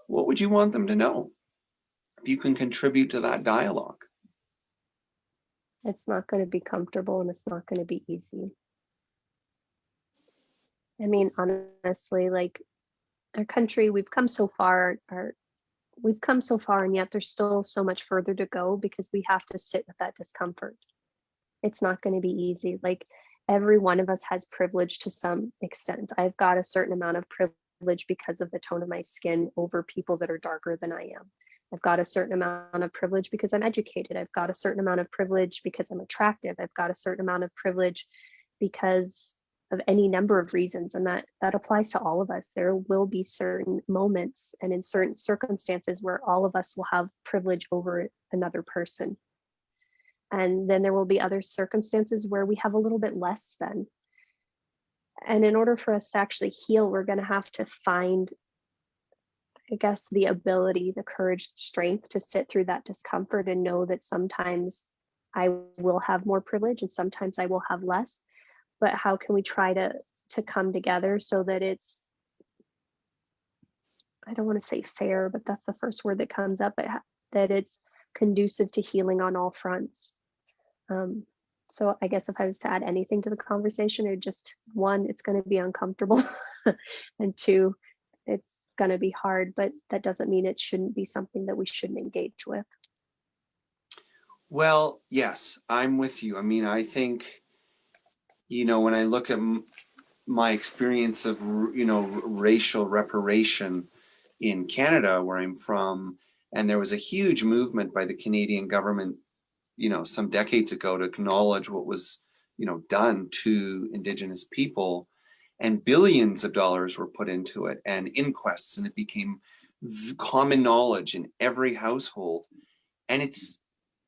what would you want them to know if you can contribute to that dialogue? It's not going to be comfortable and it's not going to be easy. I mean, honestly, like our country, we've come so far, and yet there's still so much further to go because we have to sit with that discomfort. It's not going to be easy. Like every one of us has privilege to some extent. I've got a certain amount of privilege because of the tone of my skin over people that are darker than I am. I've got a certain amount of privilege because I'm educated. I've got a certain amount of privilege because I'm attractive. I've got a certain amount of privilege because of any number of reasons, and that applies to all of us. There will be certain moments and in certain circumstances where all of us will have privilege over another person, and then there will be other circumstances where we have a little bit less than. And in order for us to actually heal, we're going to have to find, I guess, the ability, the courage, the strength to sit through that discomfort and know that sometimes I will have more privilege and sometimes I will have less. But how can we try to come together so that it's, I don't want to say fair, but that's the first word that comes up, but that it's conducive to healing on all fronts. Um, so I guess if I was to add anything to the conversation, it just, one, it's going to be uncomfortable, and two, it's going to be hard, but that doesn't mean it shouldn't be something that we shouldn't engage with. Well, yes, I'm with you. I mean, I think, when I look at my experience of, racial reparation in Canada, where I'm from, and there was a huge movement by the Canadian government, some decades ago to acknowledge what was, done to Indigenous people, and billions of dollars were put into it and inquests, and it became common knowledge in every household. And it's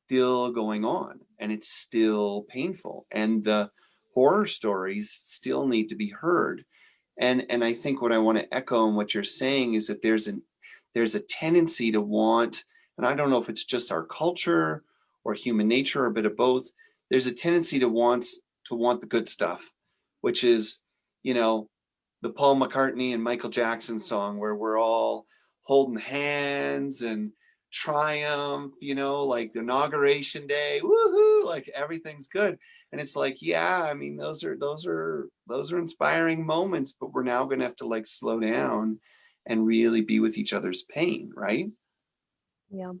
still going on and it's still painful. And the horror stories still need to be heard. And I think what I want to echo in what you're saying is that there's a tendency to want, and I don't know if it's just our culture or human nature or a bit of both. There's a tendency to want the good stuff, which is, you know, the Paul McCartney and Michael Jackson song where we're all holding hands and triumph, like the inauguration day, woohoo, like everything's good. And it's like, yeah, I mean, those are inspiring moments, but we're now going to have to like slow down and really be with each other's pain, right? Yeah,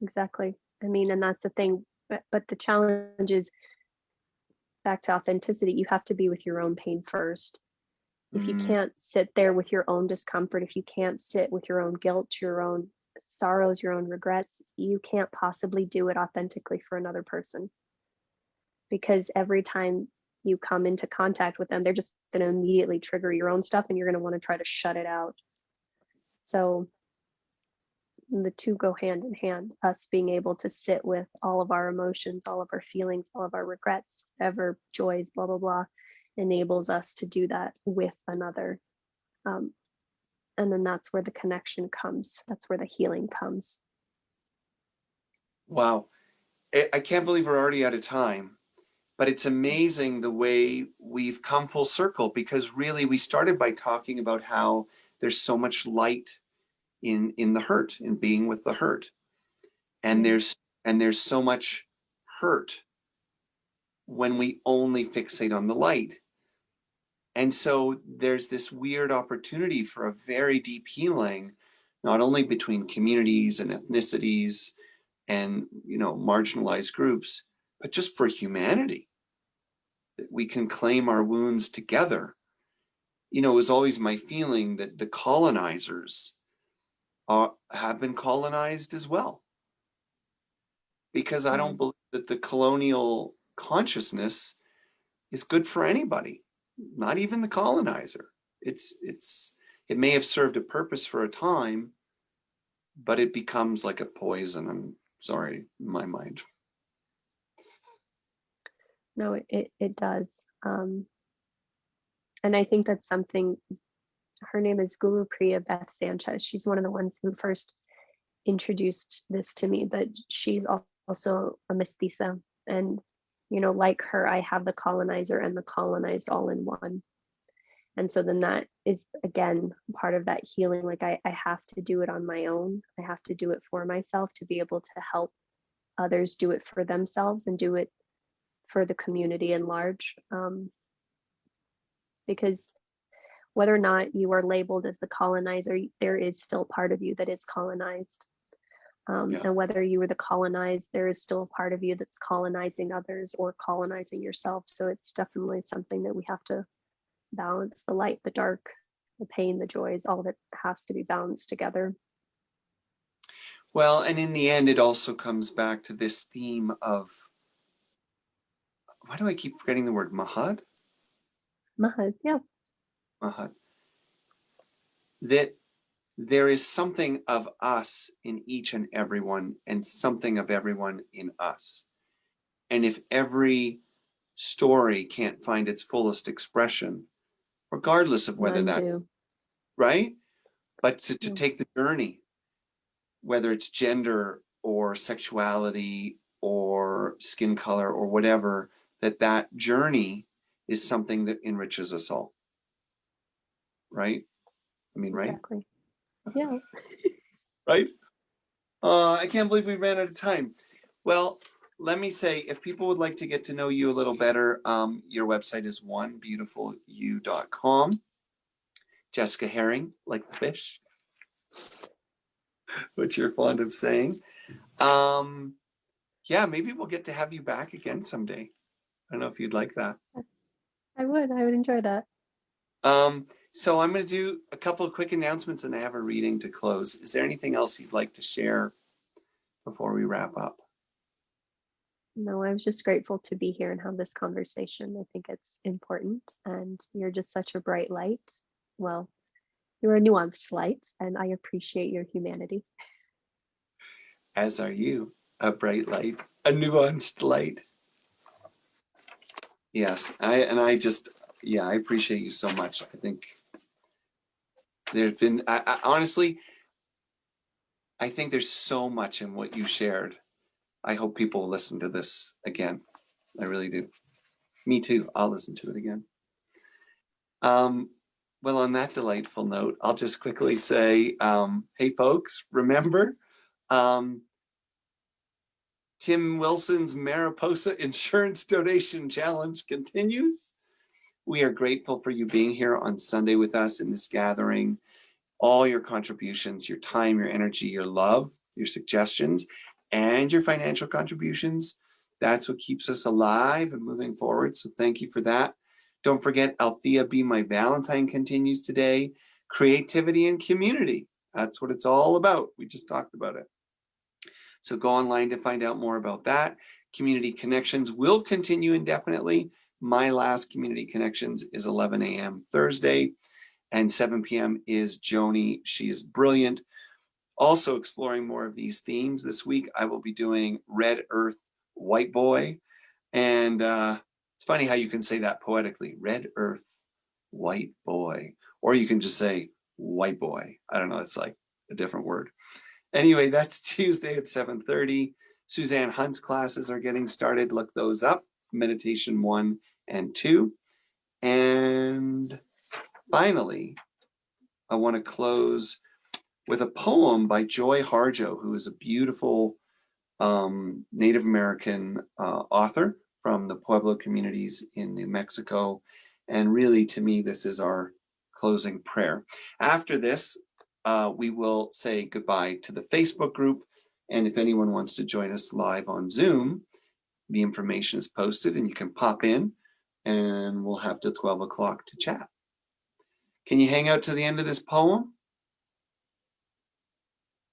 exactly. I mean, and that's the thing. But the challenge is back to authenticity. You have to be with your own pain first. If you Mm, can't sit there with your own discomfort, if you can't sit with your own guilt, your own sorrows, your own regrets, you can't possibly do it authentically for another person, because every time you come into contact with them, they're just going to immediately trigger your own stuff and you're going to want to try to shut it out. So the two go hand in hand. Us being able to sit with all of our emotions, all of our feelings, all of our regrets, whatever joys, blah, blah, blah, enables us to do that with another. And then that's where the connection comes. That's where the healing comes. Wow. I can't believe we're already out of time, but it's amazing the way we've come full circle, because really we started by talking about how there's so much light in the hurt, in being with the hurt. And there's so much hurt when we only fixate on the light. And so there's this weird opportunity for a very deep healing, not only between communities and ethnicities and, you know, marginalized groups, but just for humanity, that we can claim our wounds together. You know, it was always my feeling that the colonizers have been colonized as well, because I don't believe that the colonial consciousness is good for anybody, not even the colonizer. It may have served a purpose for a time, but it becomes like a poison. I'm sorry, in my mind. No, it does. And I think that's something, her name is Guru Priya Beth Sanchez. She's one of the ones who first introduced this to me, but she's also a mestiza. And, you know, like her, I have the colonizer and the colonized all in one. And so then that is, again, part of that healing. Like I have to do it on my own. I have to do it for myself to be able to help others do it for themselves and do it for the community in large. Because whether or not you are labeled as the colonizer, there is still part of you that is colonized. And whether you were the colonized, there is still a part of you that's colonizing others or colonizing yourself. So it's definitely something that we have to balance: the light, the dark, the pain, the joys, all that has to be balanced together. Well, and in the end, it also comes back to this theme of, why do I keep forgetting the word Mahad? Mahad, yeah. Mahad. That there is something of us in each and everyone, and something of everyone in us. And if every story can't find its fullest expression, regardless of whether that, right? But to take the journey, whether it's gender or sexuality or skin color or whatever, that journey is something that enriches us all. Right? I mean, right? Exactly. Yeah. Right? I can't believe we ran out of time. Well, let me say, if people would like to get to know you a little better, your website is onebeautifulyou.com. Jessica Herring, like the fish, which you're fond of saying. Yeah, maybe we'll get to have you back again someday. I don't know if you'd like that. I would enjoy that. So I'm going to do a couple of quick announcements and I have a reading to close. Is there anything else you'd like to share before we wrap up? No, I was just grateful to be here and have this conversation. I think it's important, and you're just such a bright light. Well, you're a nuanced light, and I appreciate your humanity. As are you, a bright light, a nuanced light. Yes, I appreciate you so much. I think there's been, honestly, I think there's so much in what you shared. I hope people will listen to this again. I really do. Me too. I'll listen to it again. Well, on that delightful note, I'll just quickly say, hey folks, remember, Tim Wilson's Mariposa Insurance Donation Challenge continues. We are grateful for you being here on Sunday with us in this gathering. All your contributions, your time, your energy, your love, your suggestions, and your financial contributions. That's what keeps us alive and moving forward. So thank you for that. Don't forget, Althea Be My Valentine continues today. Creativity and community. That's what it's all about. We just talked about it. So go online to find out more about that. Community Connections will continue indefinitely. My last Community Connections is 11 a.m. Thursday, and 7 p.m. is Joni. She is brilliant. Also exploring more of these themes this week, I will be doing Red Earth, White Boy. And it's funny how you can say that poetically, Red Earth, White Boy. Or you can just say white boy. I don't know, it's like a different word. Anyway, that's Tuesday at 7:30. Suzanne Hunt's classes are getting started. Look those up, Meditation 1 and 2. And finally, I want to close with a poem by Joy Harjo, who is a beautiful Native American author from the Pueblo communities in New Mexico. And really, to me, this is our closing prayer. After this, we will say goodbye to the Facebook group. And if anyone wants to join us live on Zoom, the information is posted and you can pop in and we'll have till 12 o'clock to chat. Can you hang out to the end of this poem?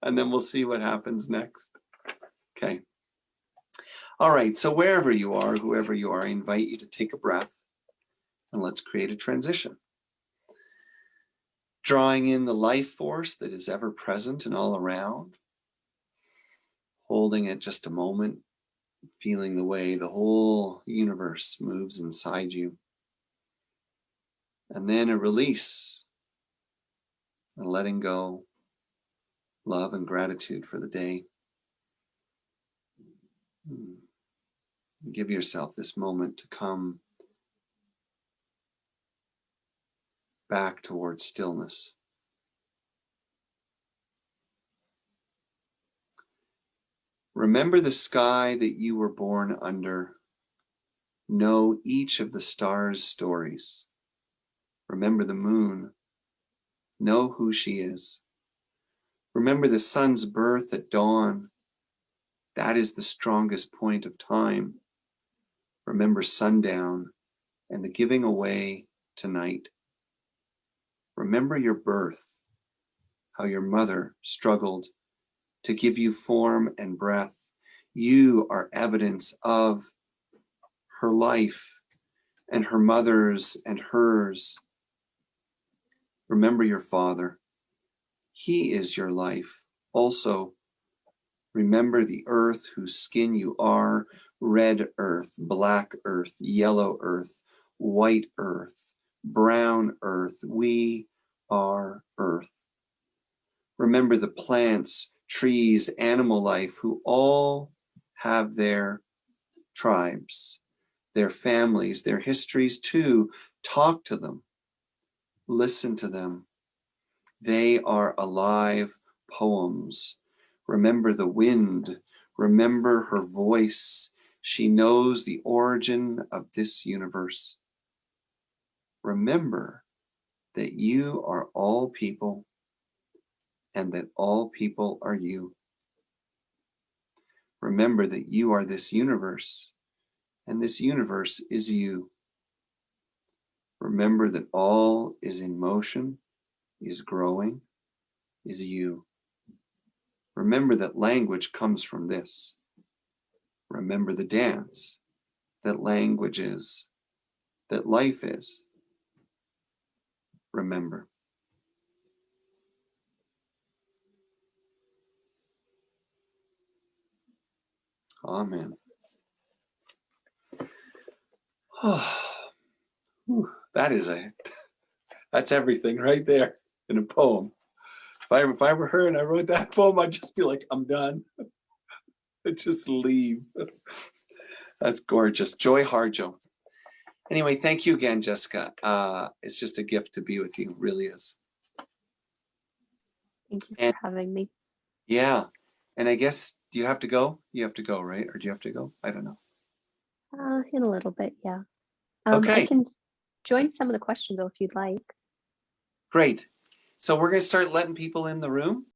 And then we'll see what happens next. Okay. All right, so wherever you are, whoever you are, I invite you to take a breath and let's create a transition. Drawing in the life force that is ever present and all around, holding it just a moment, feeling the way the whole universe moves inside you. And then a release, and letting go, love and gratitude for the day. Give yourself this moment to come back towards stillness. Remember the sky that you were born under. Know each of the stars' stories. Remember the moon. Know who she is. Remember the sun's birth at dawn. That is the strongest point of time. Remember sundown and the giving away tonight. Remember your birth, how your mother struggled to give you form and breath. You are evidence of her life and her mother's and hers. Remember your father. He is your life. Also, remember the earth whose skin you are, red earth, black earth, yellow earth, white earth, brown earth. We are earth. Remember the plants, trees, animal life who all have their tribes, their families, their histories too. Talk to them. Listen to them. They are alive poems. Remember the wind. Remember her voice. She knows the origin of this universe. Remember that you are all people and that all people are you. Remember that you are this universe and this universe is you. Remember that all is in motion, is growing, is you. Remember that language comes from this. Remember the dance, that language is, that life is. Remember. Amen. That's everything right there in a poem. If I were her and I wrote that poem, I'd just be like, I'm done. I'd just leave. That's gorgeous. Joy Harjo. Anyway, thank you again, Jessica. It's just a gift to be with you. It really is. Thank you for having me. Yeah. And I guess, do you have to go? You have to go, right? Or do you have to go? I don't know. In a little bit, yeah. Okay. I can join some of the questions though if you'd like. Great. So we're going to start letting people in the room.